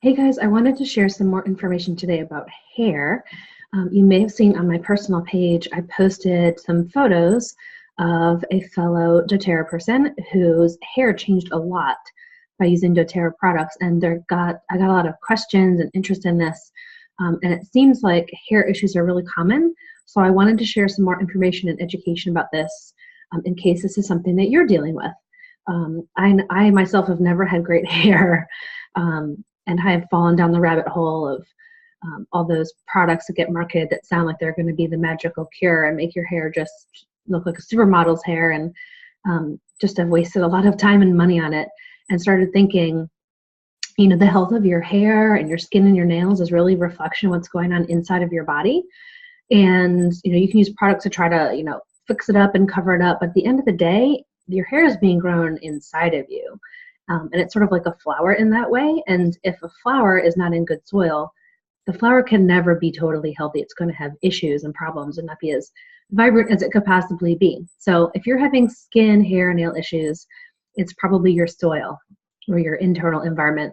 Hey guys, I wanted to share some more information today about hair. You may have seen on my personal page, I posted some photos of a fellow doTERRA person whose hair changed a lot by using doTERRA products, and I got a lot of questions and interest in this, and it seems like hair issues are really common. So I wanted to share some more information and education about this in case this is something that you're dealing with. I myself have never had great hair. And I have fallen down the rabbit hole of all those products that get marketed that sound like they're going to be the magical cure and make your hair just look like a supermodel's hair, and just have wasted a lot of time and money on it, and started thinking, the health of your hair and your skin and your nails is really a reflection of what's going on inside of your body. And you can use products to try to fix it up and cover it up, but at the end of the day, your hair is being grown inside of you. And it's sort of like a flower in that way. And if a flower is not in good soil, the flower can never be totally healthy. It's going to have issues and problems and not be as vibrant as it could possibly be. So if you're having skin, hair, nail issues, it's probably your soil or your internal environment.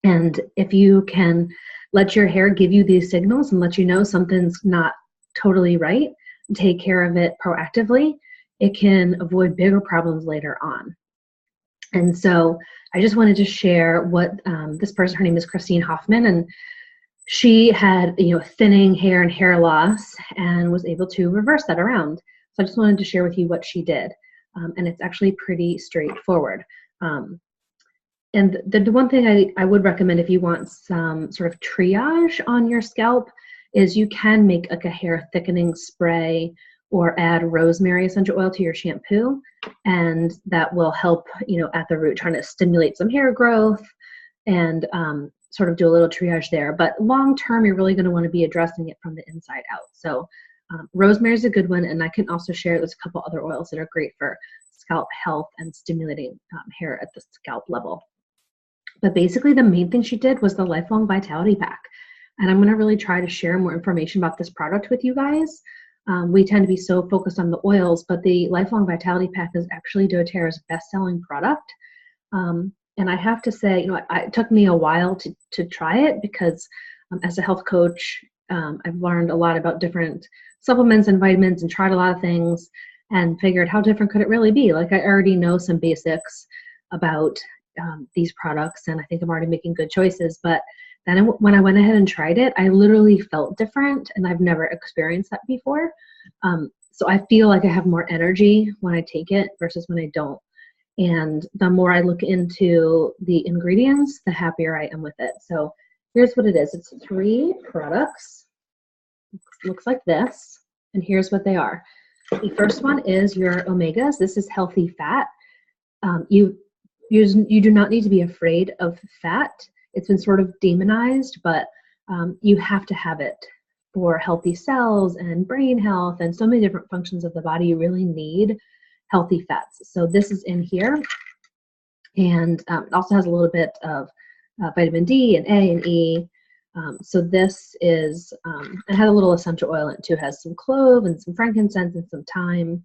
And if you can let your hair give you these signals and let you know something's not totally right, take care of it proactively, it can avoid bigger problems later on. And so I just wanted to share what this person, her name is Christine Hoffman, and she had thinning hair and hair loss and was able to reverse that around. So I just wanted to share with you what she did. And it's actually pretty straightforward. And the one thing I would recommend if you want some sort of triage on your scalp is you can make like a hair thickening spray or add rosemary essential oil to your shampoo, and that will help at the root, trying to stimulate some hair growth and sort of do a little triage there. But long term, you're really going to want to be addressing it from the inside out. So rosemary is a good one, and I can also share there's a couple other oils that are great for scalp health and stimulating hair at the scalp level. But basically the main thing she did was the Lifelong Vitality Pack, and I'm going to really try to share more information about this product with you guys. We tend to be so focused on the oils, but the Lifelong Vitality Pack is actually doTERRA's best-selling product. And I have to say, it took me a while to try it because as a health coach, I've learned a lot about different supplements and vitamins and tried a lot of things and figured how different could it really be? Like, I already know some basics about these products, and I think I'm already making good choices. But then when I went ahead and tried it, I literally felt different, and I've never experienced that before. So I feel like I have more energy when I take it versus when I don't. And the more I look into the ingredients, the happier I am with it. So here's what it is. It's 3 products. Looks like this. And here's what they are. The first one is your omegas. This is healthy fat. You do not need to be afraid of fat. It's been sort of demonized, but you have to have it for healthy cells and brain health and so many different functions of the body. You really need healthy fats. So this is in here, and it also has a little bit of vitamin D and A and E. So this is, it has a little essential oil in it too. It has some clove and some frankincense and some thyme.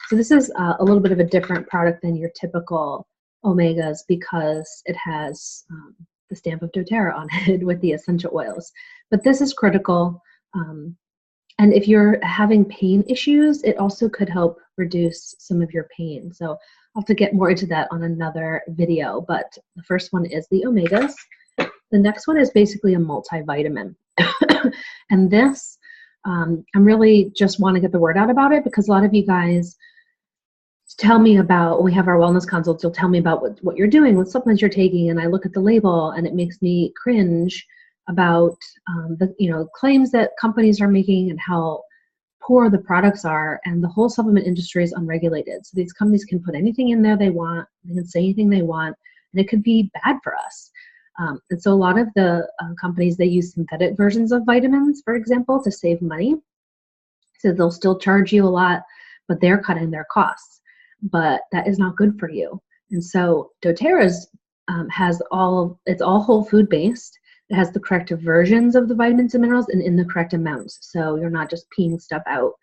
So this is a little bit of a different product than your typical omegas because it has the stamp of doTERRA on it with the essential oils. But this is critical. And if you're having pain issues, it also could help reduce some of your pain. So I'll have to get more into that on another video. But the first one is the omegas. The next one is basically a multivitamin. And this, I'm really just want to get the word out about it because a lot of you guys tell me about, when we have our wellness consults, you'll tell me about what you're doing, what supplements you're taking, and I look at the label and it makes me cringe about the claims that companies are making and how poor the products are, and the whole supplement industry is unregulated. So these companies can put anything in there they want, they can say anything they want, and it could be bad for us. And so a lot of the companies, they use synthetic versions of vitamins, for example, to save money. So they'll still charge you a lot, but they're cutting their costs. But that is not good for you. And so doTERRA's it's all whole food based. It has the correct versions of the vitamins and minerals and in the correct amounts. So you're not just peeing stuff out.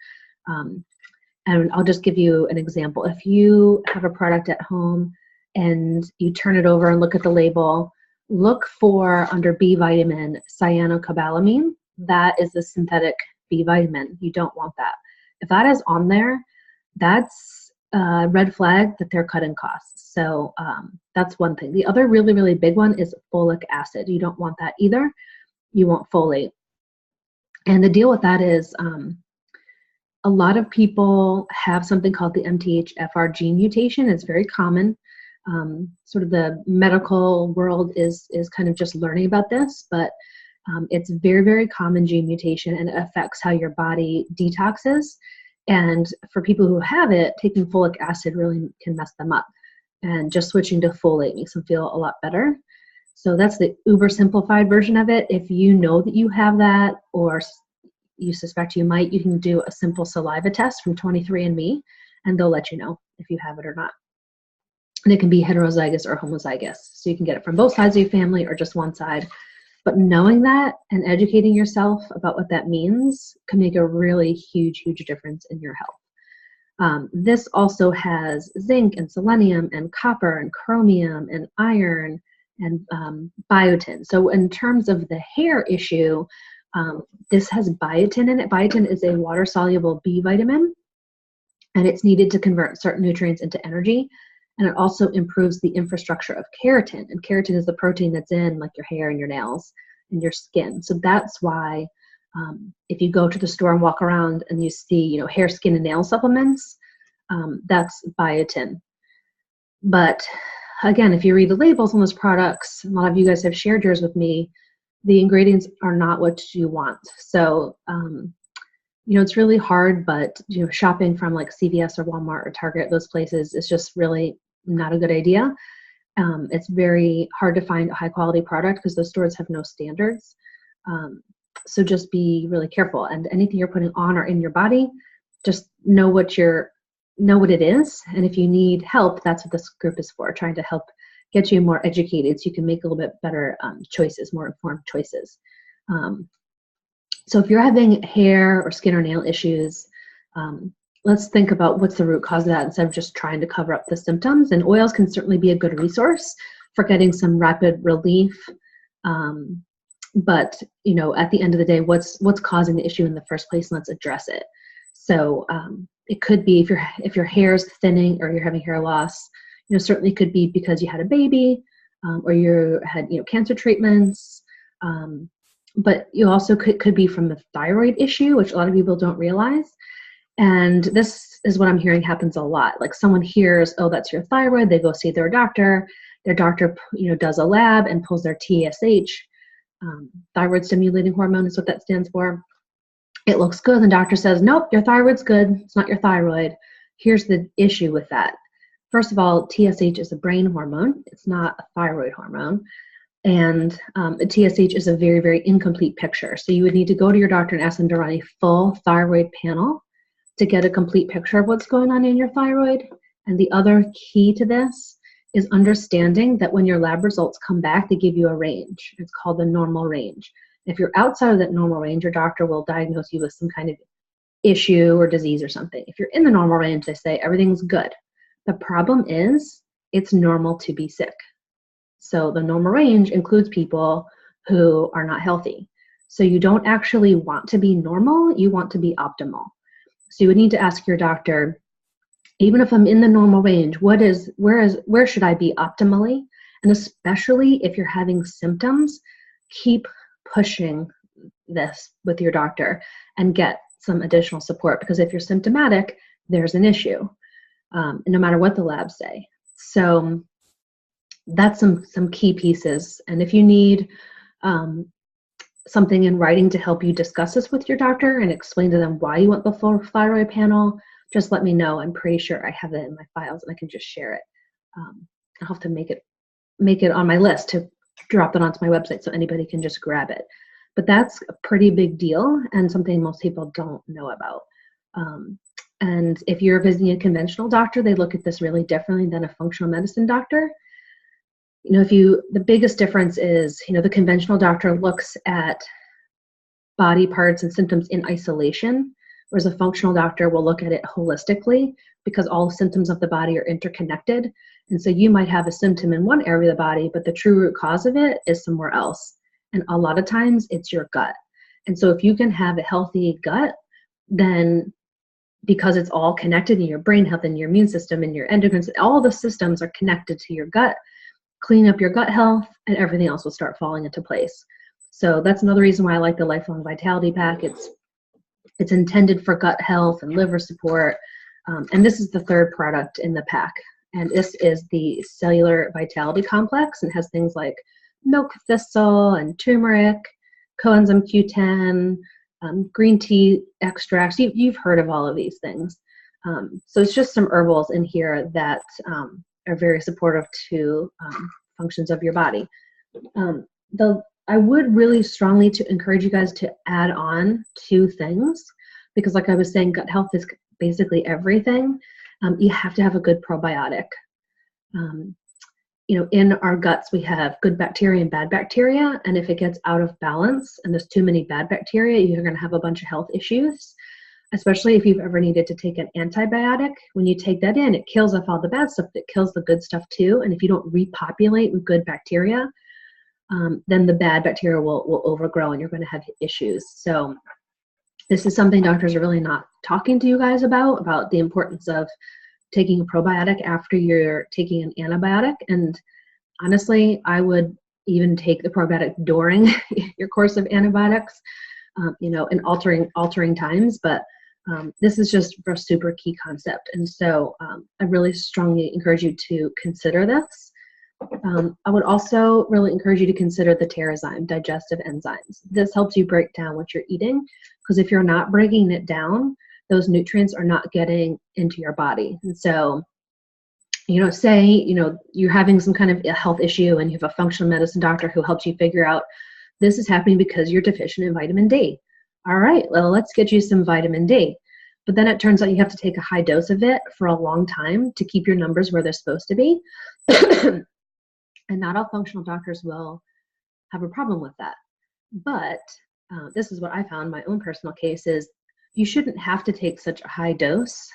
And I'll just give you an example. If you have a product at home and you turn it over and look at the label, look for under B vitamin cyanocobalamin. That is the synthetic B vitamin. You don't want that. If that is on there, that's a red flag that they're cutting costs. So that's one thing. The other really, really big one is folic acid. You don't want that either. You want folate. And the deal with that is a lot of people have something called the MTHFR gene mutation. It's very common. Sort of the medical world is kind of just learning about this, but it's very, very common gene mutation, and it affects how your body detoxes. And for people who have it, taking folic acid really can mess them up. And just switching to folate makes them feel a lot better. So that's the uber simplified version of it. If you know that you have that, or you suspect you might, you can do a simple saliva test from 23andMe, and they'll let you know if you have it or not. And it can be heterozygous or homozygous. So you can get it from both sides of your family or just one side. But knowing that and educating yourself about what that means can make a really huge, huge difference in your health. This also has zinc and selenium and copper and chromium and iron and biotin. So in terms of the hair issue, this has biotin in it. Biotin is a water-soluble B vitamin, and it's needed to convert certain nutrients into energy. And it also improves the infrastructure of keratin. And keratin is the protein that's in like your hair and your nails and your skin. So that's why if you go to the store and walk around and you see, hair, skin, and nail supplements, that's biotin. But again, if you read the labels on those products, a lot of you guys have shared yours with me, the ingredients are not what you want. So, it's really hard, but shopping from like CVS or Walmart or Target, those places, is just really not a good idea. It's very hard to find a high quality product because those stores have no standards. So just be really careful. And anything you're putting on or in your body, just know what it is. And if you need help, that's what this group is for, trying to help get you more educated so you can make a little bit better choices, more informed choices. So if you're having hair or skin or nail issues, let's think about what's the root cause of that instead of just trying to cover up the symptoms. And oils can certainly be a good resource for getting some rapid relief. But at the end of the day, what's causing the issue in the first place? And let's address it. So it could be if your hair is thinning or you're having hair loss, certainly could be because you had a baby or you had cancer treatments. But you also could be from the thyroid issue, which a lot of people don't realize. And this is what I'm hearing happens a lot. Like someone hears, oh, that's your thyroid. They go see their doctor. Their doctor, does a lab and pulls their TSH, thyroid stimulating hormone is what that stands for. It looks good. The doctor says, nope, your thyroid's good. It's not your thyroid. Here's the issue with that. First of all, TSH is a brain hormone. It's not a thyroid hormone. And the TSH is a very, very incomplete picture. So you would need to go to your doctor and ask them to run a full thyroid panel to get a complete picture of what's going on in your thyroid. And the other key to this is understanding that when your lab results come back, they give you a range. It's called the normal range. If you're outside of that normal range, your doctor will diagnose you with some kind of issue or disease or something. If you're in the normal range, they say everything's good. The problem is it's normal to be sick. So the normal range includes people who are not healthy. So you don't actually want to be normal, you want to be optimal. So you would need to ask your doctor, even if I'm in the normal range, where should I be optimally? And especially if you're having symptoms, keep pushing this with your doctor and get some additional support, because if you're symptomatic, there's an issue, no matter what the labs say. So that's some key pieces. And if you need something in writing to help you discuss this with your doctor and explain to them why you want the full thyroid panel, just let me know. I'm pretty sure I have it in my files and I can just share it. I'll have to make it on my list to drop it onto my website so anybody can just grab it. But that's a pretty big deal and something most people don't know about. And if you're visiting a conventional doctor, they look at this really differently than a functional medicine doctor. The biggest difference is, the conventional doctor looks at body parts and symptoms in isolation, whereas a functional doctor will look at it holistically because all symptoms of the body are interconnected. And so you might have a symptom in one area of the body, but the true root cause of it is somewhere else. And a lot of times it's your gut. And so if you can have a healthy gut, then because it's all connected in your brain health and your immune system and your endocrine, all the systems are connected to your gut. Clean up your gut health and everything else will start falling into place. So that's another reason why I like the Lifelong Vitality Pack. It's intended for gut health and liver support. And this is the third product in the pack. And this is the Cellular Vitality Complex, and has things like milk thistle and turmeric, coenzyme Q10, green tea extracts. You've heard of all of these things. So it's just some herbals in here that are very supportive to functions of your body. I would really strongly encourage you guys to add on 2 things, because like I was saying, gut health is basically everything. You have to have a good probiotic. In our guts, we have good bacteria and bad bacteria. And if it gets out of balance and there's too many bad bacteria, you're going to have a bunch of health issues, especially if you've ever needed to take an antibiotic. When you take that in, it kills off all the bad stuff, it kills the good stuff too. And if you don't repopulate with good bacteria, then the bad bacteria will overgrow and you're going to have issues. So this is something doctors are really not talking to you guys about the importance of taking a probiotic after you're taking an antibiotic. And honestly, I would even take the probiotic during your course of antibiotics, in altering times. But this is just a super key concept. And so I really strongly encourage you to consider this. I would also really encourage you to consider the Terrazyme digestive enzymes. This helps you break down what you're eating, because if you're not breaking it down, those nutrients are not getting into your body. And so, say, you're having some kind of a health issue and you have a functional medicine doctor who helps you figure out this is happening because you're deficient in vitamin D. All right, well, let's get you some vitamin D. But then it turns out you have to take a high dose of it for a long time to keep your numbers where they're supposed to be. And not all functional doctors will have a problem with that. But this is what I found, my own personal case, is you shouldn't have to take such a high dose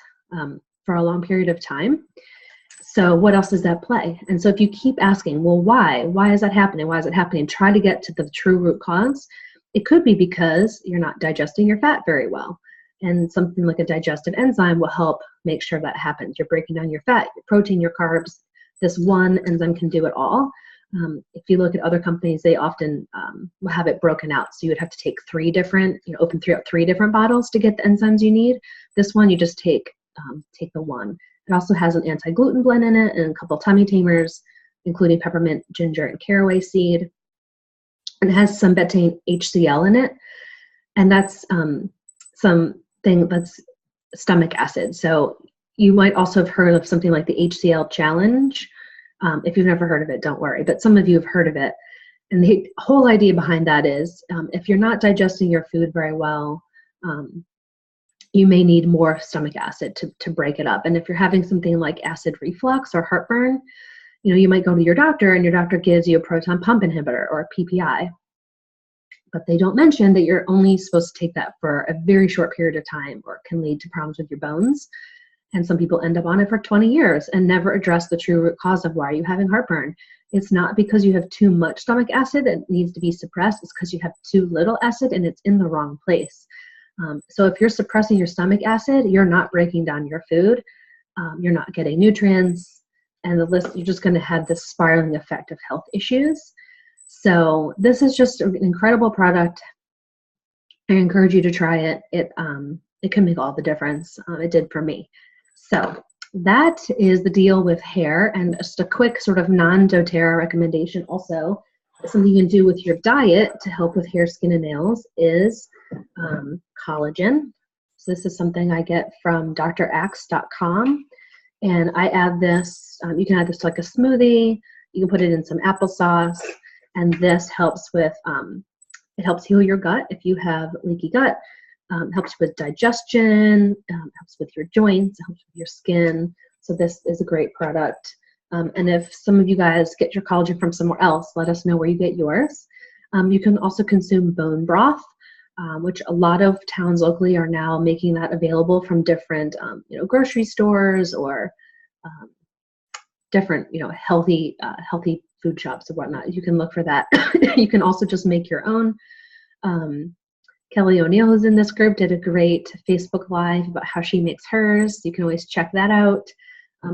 for a long period of time. So what else does that play? And so if you keep asking, well, why? Why is that happening? Why is it happening? Try to get to the true root cause. It could be because you're not digesting your fat very well. And something like a digestive enzyme will help make sure that happens. You're breaking down your fat, your protein, your carbs. This one enzyme can do it all. If you look at other companies, they often will have it broken out. So you would have to take 3 different, open 3 different bottles to get the enzymes you need. This one, you just take the one. It also has an anti-gluten blend in it and a couple tummy tamers, including peppermint, ginger, and caraway seed. And it has some betaine HCl in it. And that's something that's stomach acid. So you might also have heard of something like the HCl challenge. If you've never heard of it, don't worry. But some of you have heard of it. And the whole idea behind that is if you're not digesting your food very well, you may need more stomach acid to break it up. And if you're having something like acid reflux or heartburn, you might go to your doctor and your doctor gives you a proton pump inhibitor or a PPI. But they don't mention that you're only supposed to take that for a very short period of time, or it can lead to problems with your bones. And some people end up on it for 20 years and never address the true root cause of why are you having heartburn. It's not because you have too much stomach acid that needs to be suppressed. It's because you have too little acid and it's in the wrong place. So if you're suppressing your stomach acid, you're not breaking down your food. You're not getting nutrients. And you're just going to have this spiraling effect of health issues. So this is just an incredible product. I encourage you to try it. It can make all the difference. It did for me. So that is the deal with hair. And just a quick sort of non-doTERRA recommendation also, something you can do with your diet to help with hair, skin, and nails is collagen. So this is something I get from draxe.com. And I add this, you can add this to like a smoothie. You can put it in some applesauce. And this helps with, it helps heal your gut if you have leaky gut. Helps with digestion, helps with your joints, helps with your skin. So this is a great product. And if some of you guys get your collagen from somewhere else, let us know where you get yours. You can also consume bone broth. which a lot of towns locally are now making that available from different grocery stores or different healthy food shops and whatnot. You can look for that. You can also just make your own. Kelly O'Neill, who's in this group, did a great Facebook Live about how she makes hers. You can always check that out.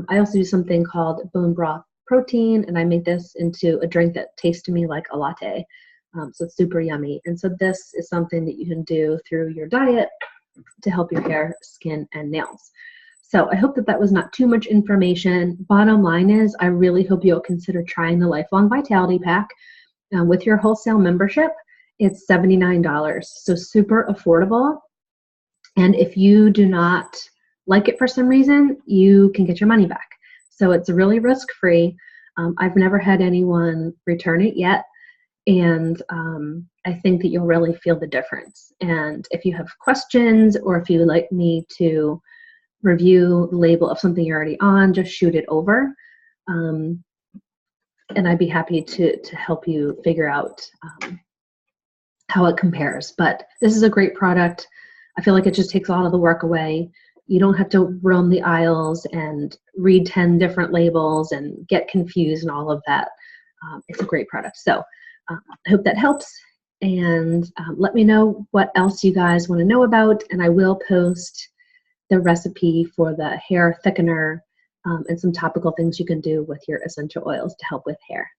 I also do something called bone broth protein, and I make this into a drink that tastes to me like a latte. So it's super yummy. And so this is something that you can do through your diet to help your hair, skin, and nails. So I hope that that was not too much information. Bottom line is, I really hope you'll consider trying the Lifelong Vitality Pack with your wholesale membership. It's $79, so super affordable. And if you do not like it for some reason, you can get your money back. So it's really risk-free. I've never had anyone return it yet. And I think that you'll really feel the difference. And if you have questions, or if you would like me to review the label of something you're already on, just shoot it over. And I'd be happy to help you figure out how it compares. But this is a great product. I feel like it just takes a lot of the work away. You don't have to roam the aisles and read 10 different labels and get confused and all of that. It's a great product. So I hope that helps. And let me know what else you guys want to know about. And I will post the recipe for the hair thickener and some topical things you can do with your essential oils to help with hair.